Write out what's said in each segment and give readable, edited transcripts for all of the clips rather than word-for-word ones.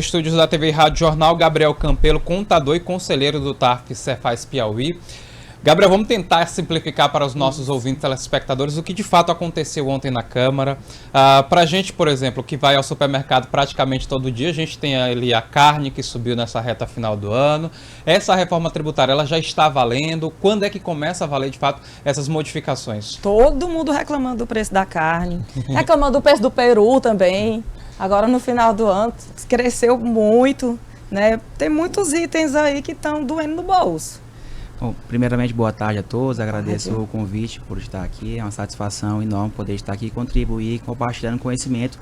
Estúdios da TV e Rádio Jornal, Gabriel Campelo, contador e conselheiro do TARF Cefaz Piauí. Gabriel, vamos tentar simplificar para os nossos ouvintes telespectadores o que de fato aconteceu ontem na Câmara. Para a gente, por exemplo, que vai ao supermercado praticamente todo dia, a gente tem ali a carne que subiu nessa reta final do ano. Essa reforma tributária, ela já está valendo? Quando é que começa a valer de fato essas modificações? Todo mundo reclamando do preço da carne, reclamando do preço do peru também. Agora no final do ano cresceu muito, né? Tem muitos itens aí que estão doendo no bolso. Bom, primeiramente, boa tarde a todos, agradeço o convite por estar aqui, é uma satisfação enorme poder estar aqui e contribuir, compartilhando conhecimento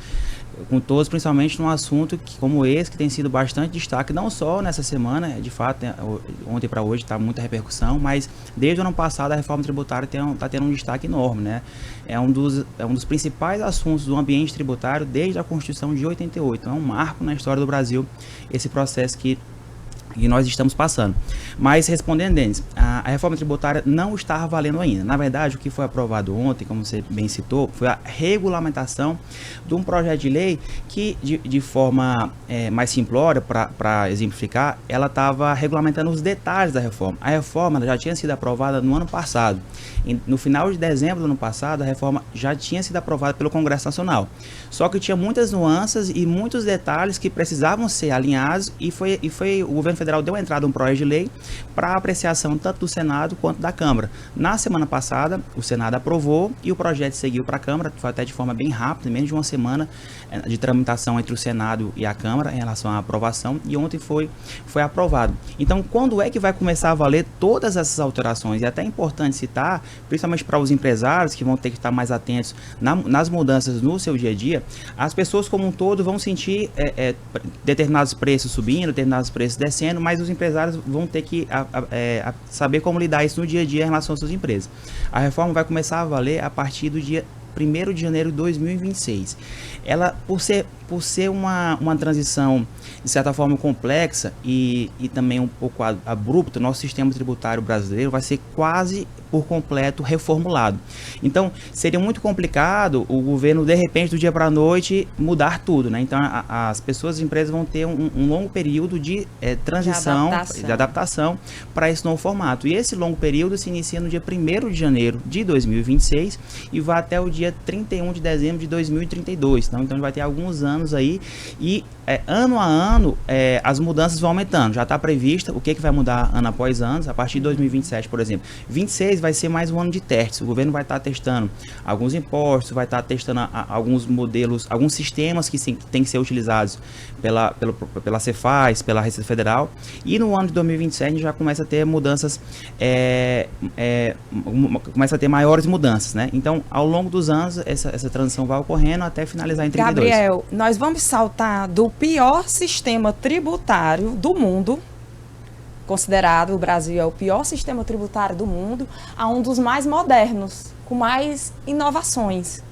com todos, principalmente num assunto como esse, que tem sido bastante destaque, não só nessa semana, de fato, ontem para hoje está muita repercussão, mas desde o ano passado a reforma tributária está tendo um destaque enorme, né? É um dos principais assuntos do ambiente tributário desde a Constituição de 88, então é um marco na história do Brasil esse processo que nós estamos passando. Mas respondendo, Denis, a reforma tributária não estava valendo ainda. Na verdade, o que foi aprovado ontem, como você bem citou, foi a regulamentação de um projeto de lei que, de forma mais simplória, para exemplificar, ela estava regulamentando os detalhes da reforma. A reforma já tinha sido aprovada no ano passado. No final de dezembro do ano passado, a reforma já tinha sido aprovada pelo Congresso Nacional. Só que tinha muitas nuances e muitos detalhes que precisavam ser alinhados e o governo federal deu entrada um projeto de lei para apreciação tanto do Senado quanto da Câmara. Na semana passada, o Senado aprovou e o projeto seguiu para a Câmara, foi até de forma bem rápida, menos de uma semana de tramitação entre o Senado e a Câmara em relação à aprovação, e ontem foi aprovado. Então, quando é que vai começar a valer todas essas alterações? E até é importante citar, principalmente para os empresários que vão ter que estar mais atentos nas mudanças no seu dia a dia, as pessoas como um todo vão sentir determinados preços subindo, determinados preços descendo, mas os empresários vão ter que saber como lidar isso no dia a dia em relação às suas empresas. A reforma vai começar a valer a partir do dia 1º de janeiro de 2026. Ela, por ser uma transição, de certa forma, complexa e também um pouco abrupta, nosso sistema tributário brasileiro vai ser quase por completo reformulado. Então, seria muito complicado o governo, de repente, do dia para a noite, mudar tudo, né? Então, as pessoas, as empresas vão ter um longo período de transição, de adaptação para esse novo formato. E esse longo período se inicia no dia 1º de janeiro de 2026 e vai até o dia 31 de dezembro de 2032. Então, vai ter alguns anos aí e ano a ano as mudanças vão aumentando. Já está prevista o que vai mudar ano após ano. A partir de 2027, por exemplo, 26 vai ser mais um ano de testes. O governo vai estar testando alguns impostos, vai estar testando alguns modelos, alguns sistemas que têm que ser utilizados pela Cefaz, pela Receita Federal. E no ano de 2027 a gente já começa a ter mudanças, começa a ter maiores mudanças, né? Então, ao longo dos anos, essa transição vai ocorrendo até finalizar em 32. Gabriel, nós vamos saltar do pior sistema tributário do mundo, considerado o Brasil é o pior sistema tributário do mundo, a um dos mais modernos, com mais inovações.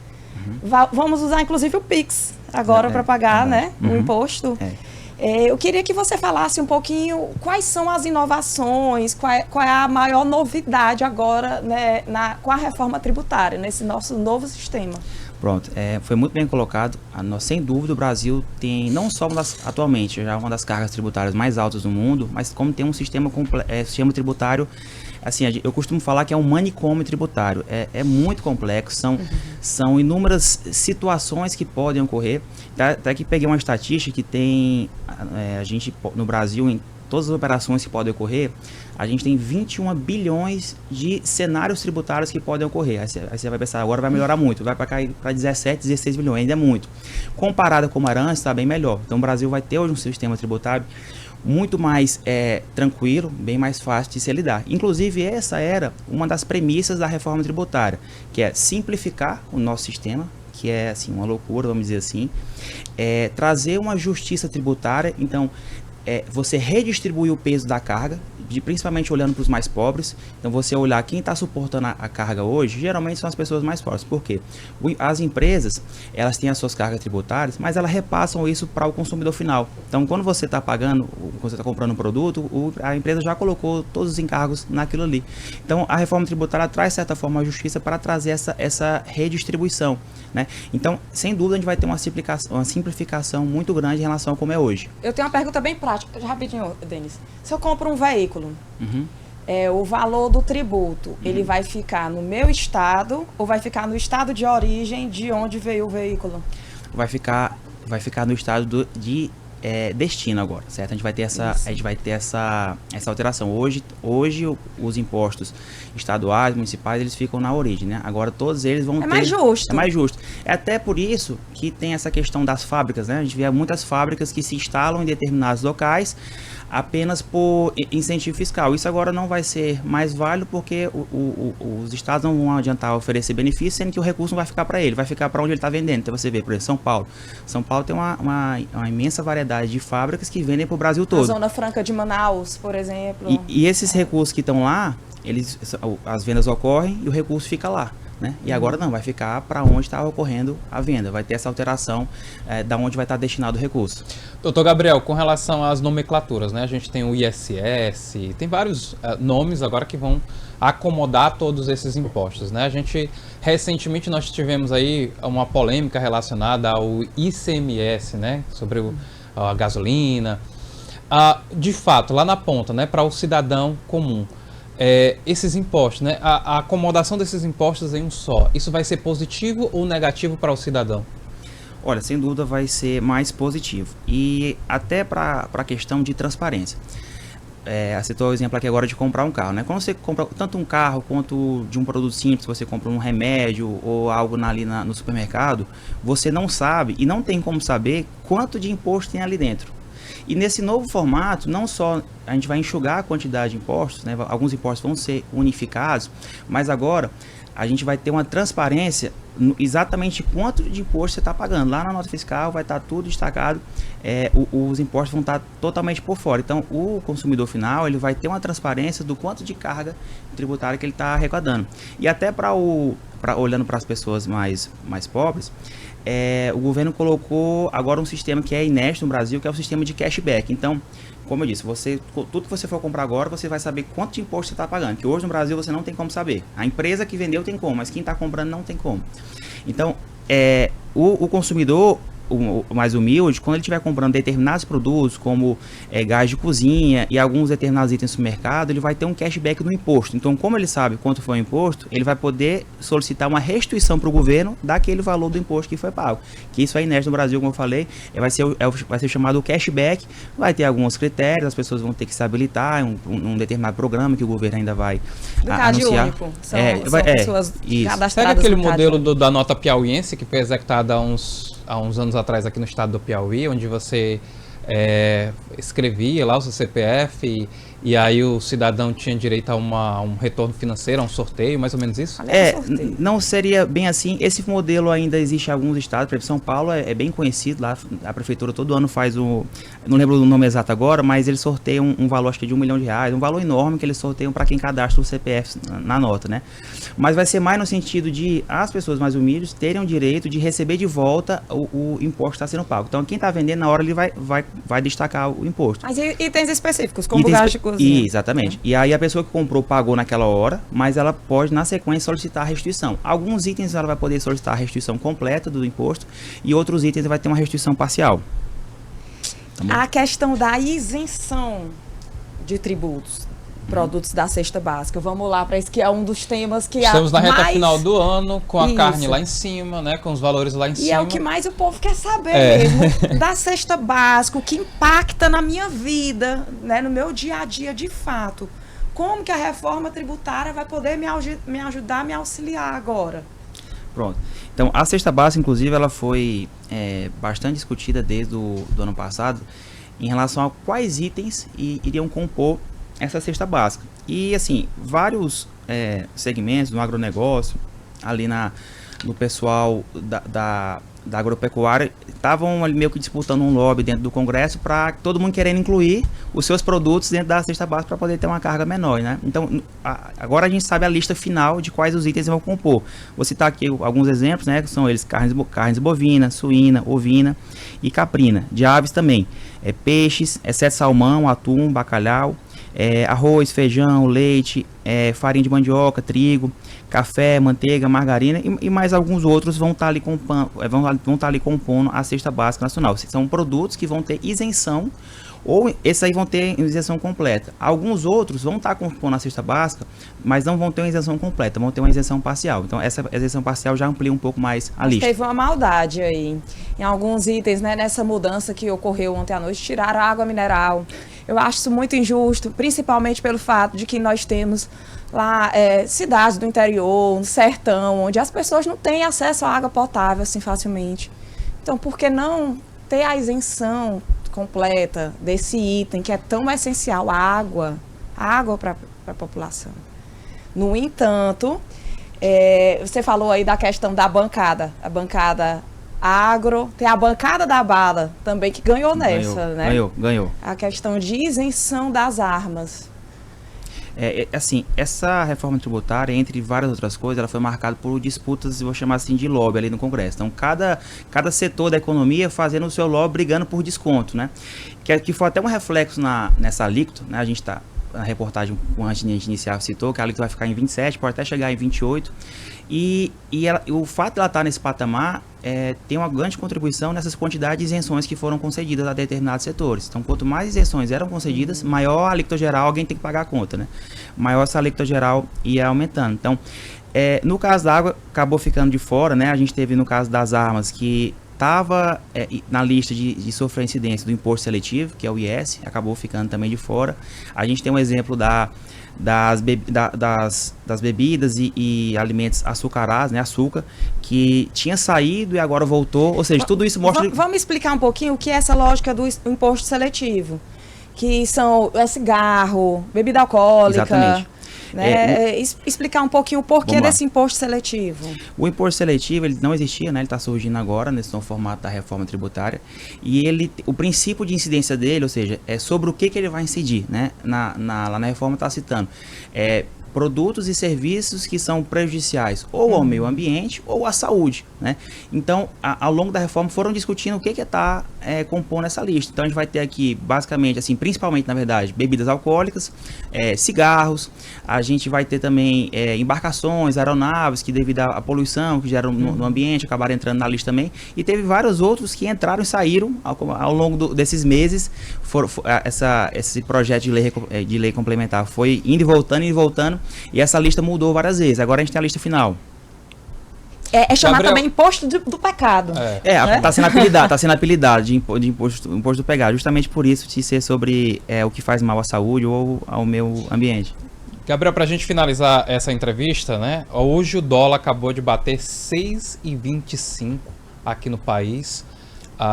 Vamos usar inclusive o Pix agora para pagar, né, o imposto. Eu queria que você falasse um pouquinho quais são as inovações, qual é a maior novidade agora, né, com a reforma tributária, nesse nosso novo sistema. Pronto, foi muito bem colocado. Sem dúvida, o Brasil tem não só atualmente já uma das cargas tributárias mais altas do mundo, mas como tem um sistema tributário, assim, eu costumo falar que é um manicômio tributário. É muito complexo, são inúmeras situações que podem ocorrer. Até que peguei uma estatística que tem, a gente no Brasil, em todas as operações que podem ocorrer, a gente tem 21 bilhões de cenários tributários que podem ocorrer. Aí você vai pensar, agora vai melhorar muito, vai para cair para 17, 16 bilhões, ainda é muito. Comparado com o antes, está bem melhor. Então o Brasil vai ter hoje um sistema tributário muito mais tranquilo, bem mais fácil de se lidar. Inclusive, essa era uma das premissas da reforma tributária, que é simplificar o nosso sistema, que é assim, uma loucura, vamos dizer assim, trazer uma justiça tributária. Então, você redistribui o peso da carga principalmente olhando para os mais pobres. Então você olhar quem está suportando a carga hoje, geralmente são as pessoas mais pobres. Por quê? As empresas, elas têm as suas cargas tributárias, mas elas repassam isso para o consumidor final. Então quando você está pagando, quando você está comprando um produto, a empresa já colocou todos os encargos naquilo ali. Então a reforma tributária traz, de certa forma, a justiça para trazer essa redistribuição, né? Então, sem dúvida, a gente vai ter uma simplificação muito grande em relação a como é hoje. Eu tenho uma pergunta bem prática, rapidinho, Denis. Se eu compro um veículo, o valor do tributo, ele vai ficar no meu estado ou vai ficar no estado de origem de onde veio o veículo? Vai ficar no estado de destino agora, certo? A gente vai ter essa alteração. Hoje os impostos estaduais, municipais, eles ficam na origem, né? Agora todos eles vão ter... mais justo. É mais justo. É até por isso que tem essa questão das fábricas, né? A gente vê muitas fábricas que se instalam em determinados locais apenas por incentivo fiscal. Isso agora não vai ser mais válido porque os estados não vão adiantar oferecer benefício, sendo que o recurso não vai ficar para ele, vai ficar para onde ele está vendendo. Então você vê, por exemplo, São Paulo. São Paulo tem uma imensa variedade de fábricas que vendem para o Brasil todo. A Zona Franca de Manaus, por exemplo. E esses recursos que estão lá, as vendas ocorrem e o recurso fica lá, né? E agora não, vai ficar para onde está ocorrendo a venda, vai ter essa alteração da onde vai estar destinado o recurso. Doutor Gabriel, com relação às nomenclaturas, né? A gente tem o ISS, tem vários nomes agora que vão acomodar todos esses impostos, né? Recentemente nós tivemos aí uma polêmica relacionada ao ICMS, né? Sobre a gasolina. De fato, lá na ponta, né? Para o cidadão comum. Esses impostos, né? A acomodação desses impostos em um só, isso vai ser positivo ou negativo para o cidadão? Olha, sem dúvida vai ser mais positivo. E até para a questão de transparência. Citou o exemplo aqui agora de comprar um carro, né? Quando você compra tanto um carro quanto de um produto simples, você compra um remédio ou algo ali no supermercado, você não sabe e não tem como saber quanto de imposto tem ali dentro. E nesse novo formato, não só a gente vai enxugar a quantidade de impostos, né? Alguns impostos vão ser unificados, mas agora a gente vai ter uma transparência exatamente quanto de imposto você está pagando. Lá na nota fiscal vai estar tudo destacado, os impostos vão estar totalmente por fora. Então, o consumidor final ele vai ter uma transparência do quanto de carga tributária que ele está arrecadando. E até olhando para as pessoas mais pobres, o governo colocou agora um sistema que é inédito no Brasil, que é o sistema de cashback. Então, como eu disse, tudo que você for comprar agora, você vai saber quanto de imposto você está pagando, que hoje no Brasil você não tem como saber. A empresa que vendeu tem como, mas quem está comprando não tem como. Então, o consumidor mais humilde, quando ele estiver comprando determinados produtos, como gás de cozinha e alguns determinados itens no supermercado, ele vai ter um cashback no imposto. Então, como ele sabe quanto foi o imposto, ele vai poder solicitar uma restituição para o governo daquele valor do imposto que foi pago. Que isso é inédito no Brasil, como eu falei, vai ser chamado cashback, vai ter alguns critérios, as pessoas vão ter que se habilitar um determinado programa que o governo ainda vai anunciar. Único. São pessoas cadastradas. Segue aquele modelo da nota piauiense que foi executada há uns anos atrás aqui no estado do Piauí, onde você escrevia lá o seu CPF e aí o cidadão tinha direito a um retorno financeiro, a um sorteio, mais ou menos isso? Não seria bem assim. Esse modelo ainda existe em alguns estados. Por exemplo, São Paulo é bem conhecido lá. A prefeitura todo ano faz não lembro do nome exato agora, mas eles sorteiam um valor, acho que de R$1 milhão, um valor enorme que eles sorteiam para quem cadastra o CPF na nota, né? Mas vai ser mais no sentido de as pessoas mais humildes terem o direito de receber de volta o imposto que está sendo pago. Então, quem está vendendo na hora ele vai destacar o imposto. Mas itens específicos, como gás de cozinha. Exatamente. E aí a pessoa que comprou pagou naquela hora, mas ela pode, na sequência, solicitar a restituição. Alguns itens ela vai poder solicitar a restituição completa do imposto e outros itens vai ter uma restituição parcial. Tá a questão da isenção de tributos, produtos da cesta básica. Vamos lá para isso, que é um dos temas que estamos na reta final do ano, com a carne lá em cima, né? Com os valores lá em cima. E é o que mais o povo quer saber mesmo, da cesta básica, o que impacta na minha vida, né? No meu dia a dia de fato. Como que a reforma tributária vai poder me ajudar, me auxiliar agora? Pronto. Então, a cesta básica, inclusive, ela foi bastante discutida desde o ano passado em relação a quais itens iriam compor essa cesta básica. E assim, vários segmentos do agronegócio, ali do pessoal da agropecuária estavam meio que disputando um lobby dentro do Congresso para todo mundo querendo incluir os seus produtos dentro da cesta básica para poder ter uma carga menor, né? Então, agora a gente sabe a lista final de quais os itens vão compor. Vou citar aqui alguns exemplos, né? Que são eles carnes bovina, suína, ovina e caprina. De aves também, peixes, exceto salmão, atum, bacalhau, arroz, feijão, leite, farinha de mandioca, trigo, café, manteiga, margarina e mais alguns outros vão estar ali compondo a cesta básica nacional. São produtos que vão ter isenção, ou esses aí vão ter isenção completa. Alguns outros vão estar compondo a cesta básica, mas não vão ter uma isenção completa, vão ter uma isenção parcial. Então essa isenção parcial já amplia um pouco mais a lista. Teve uma maldade aí em alguns itens, né, nessa mudança que ocorreu ontem à noite, tiraram a água mineral. Eu acho isso muito injusto, principalmente pelo fato de que nós temos lá cidades do interior, no sertão, onde as pessoas não têm acesso à água potável assim facilmente. Então, por que não ter a isenção completa desse item que é tão essencial, a água para a população? No entanto, você falou aí da questão da bancada, a bancada agro, tem a bancada da bala também que ganhou nessa, né? Ganhou. A questão de isenção das armas. Assim, essa reforma tributária, entre várias outras coisas, ela foi marcada por disputas, vou chamar assim, de lobby ali no Congresso. Então, cada setor da economia fazendo o seu lobby, brigando por desconto, né? Que foi até um reflexo nessa alíquota, né? A gente está, na reportagem, antes de a gente iniciar, citou que a alíquota vai ficar em 27, pode até chegar em 28. E o fato de ela estar nesse patamar tem uma grande contribuição nessas quantidades de isenções que foram concedidas a determinados setores. Então, quanto mais isenções eram concedidas, maior a alíquota geral, alguém tem que pagar a conta, né? Maior essa alíquota geral ia aumentando. Então, no caso da água, acabou ficando de fora, né? A gente teve no caso das armas que estava na lista de sofrer incidência do imposto seletivo, que é o IS, acabou ficando também de fora. A gente tem um exemplo das bebidas e alimentos açucarados, né, açúcar, que tinha saído e agora voltou, ou seja, tudo isso mostra... Vamos explicar um pouquinho o que é essa lógica do imposto seletivo, que são cigarro, bebida alcoólica... Exatamente. Né? Explicar um pouquinho o porquê desse imposto seletivo. O imposto seletivo, ele não existia, né? Ele está surgindo agora, nesse novo formato da reforma tributária, e o princípio de incidência dele, ou seja, é sobre o que ele vai incidir, né? Lá na reforma está citando, produtos e serviços que são prejudiciais ou ao meio ambiente ou à saúde, né? Então, ao longo da reforma foram discutindo o que está compondo essa lista. Então, a gente vai ter aqui, basicamente, assim, principalmente, na verdade, bebidas alcoólicas, cigarros, a gente vai ter também embarcações, aeronaves, que devido à poluição que geram no ambiente, acabaram entrando na lista também, e teve vários outros que entraram e saíram ao longo desses meses. Esse projeto de lei complementar foi indo e voltando, e essa lista mudou várias vezes. Agora a gente tem a lista final. É chamado também imposto do pecado. Né? Tá sendo apelidado de imposto do pecado, justamente por isso de ser sobre o que faz mal à saúde ou ao meio ambiente. Gabriel, para a gente finalizar essa entrevista, né? Hoje o dólar acabou de bater 6,25 aqui no país.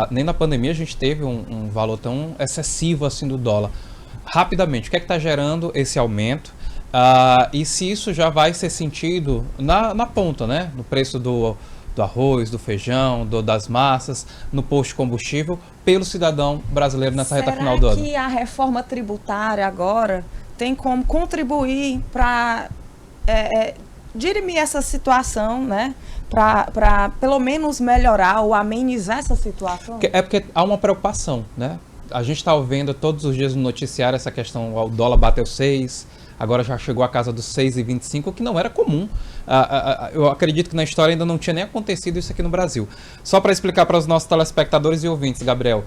Nem na pandemia a gente teve um valor tão excessivo assim do dólar. Rapidamente, o que é que está gerando esse aumento? E se isso já vai ser sentido na ponta, né? No preço do arroz, do feijão, das massas, no posto de combustível, pelo cidadão brasileiro nessa reta final do ano. Será que a reforma tributária agora tem como contribuir para dirimir essa situação, né? Para pelo menos melhorar ou amenizar essa situação? Porque há uma preocupação, né? A gente está vendo todos os dias no noticiário essa questão, o dólar bateu 6, agora já chegou à casa dos 6,25, o que não era comum. Eu acredito que na história ainda não tinha nem acontecido isso aqui no Brasil. Só para explicar para os nossos telespectadores e ouvintes, Gabriel,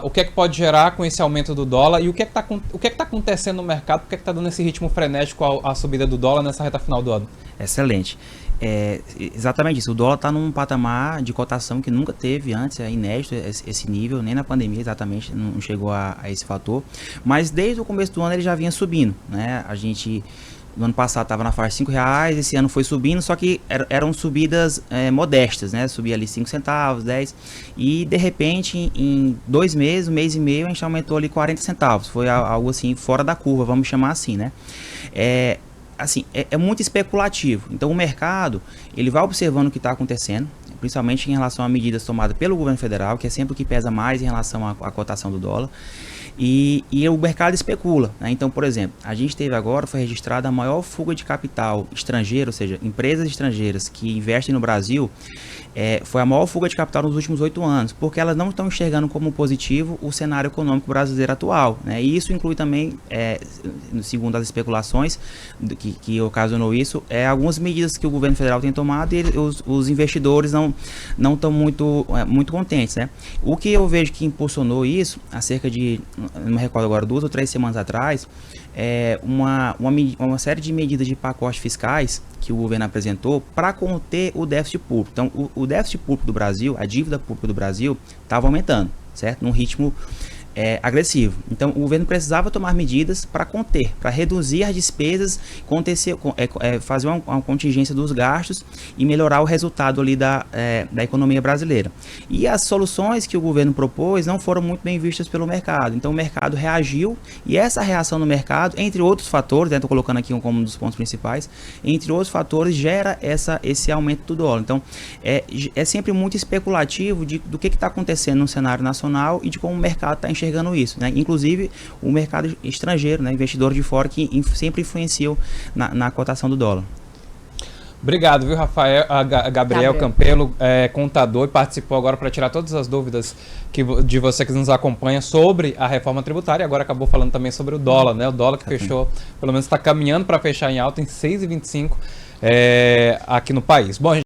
o que é que pode gerar com esse aumento do dólar e o que é que está acontecendo no mercado, por que é que está dando esse ritmo frenético à subida do dólar nessa reta final do ano? Excelente. Exatamente isso, o dólar está num patamar de cotação que nunca teve antes, é inédito esse nível, nem na pandemia exatamente, não chegou a esse fator, mas desde o começo do ano ele já vinha subindo, né? A gente no ano passado estava na faixa de R$5, esse ano foi subindo, só que eram subidas modestas, né? Subia ali 5 centavos, 10, e de repente em 2 meses, 1 mês e meio, a gente aumentou ali 40 centavos, foi algo assim fora da curva, vamos chamar assim, né? assim, é muito especulativo. Então o mercado, ele vai observando o que está acontecendo, principalmente em relação a medidas tomadas pelo governo federal, que é sempre o que pesa mais em relação à cotação do dólar. E o mercado especula, né? Então, por exemplo, a gente teve agora, foi registrada a maior fuga de capital estrangeiro, ou seja, empresas estrangeiras que investem no Brasil, foi a maior fuga de capital nos últimos 8 anos, porque elas não estão enxergando como positivo o cenário econômico brasileiro atual, né? E isso inclui também, segundo as especulações que ocasionou isso, algumas medidas que o governo federal tem tomado e os investidores não estão muito contentes, né? O que eu vejo que impulsionou isso, há cerca de, não me recordo agora, 2 ou 3 semanas atrás, uma série de medidas de pacotes fiscais que o governo apresentou para conter o déficit público. Então, o déficit público do Brasil, a dívida pública do Brasil, estava aumentando, certo? Num ritmo agressivo. Então, o governo precisava tomar medidas para conter, para reduzir as despesas, fazer uma contingência dos gastos e melhorar o resultado ali da economia brasileira. E as soluções que o governo propôs não foram muito bem vistas pelo mercado. Então, o mercado reagiu e essa reação no mercado, entre outros fatores, estou colocando aqui como um dos pontos principais, entre outros fatores, gera esse aumento do dólar. Então, é sempre muito especulativo do que está acontecendo no cenário nacional e de como o mercado está enxergando isso, né? Inclusive o mercado estrangeiro, né? Investidores de fora que sempre influenciam na cotação do dólar. Obrigado, viu, Rafael, Gabriel Campelo, contador, e participou agora para tirar todas as dúvidas de você que nos acompanha sobre a reforma tributária. Agora acabou falando também sobre o dólar, né? O dólar que fechou, pelo menos está caminhando para fechar em alta em 6,25 aqui no país. Bom,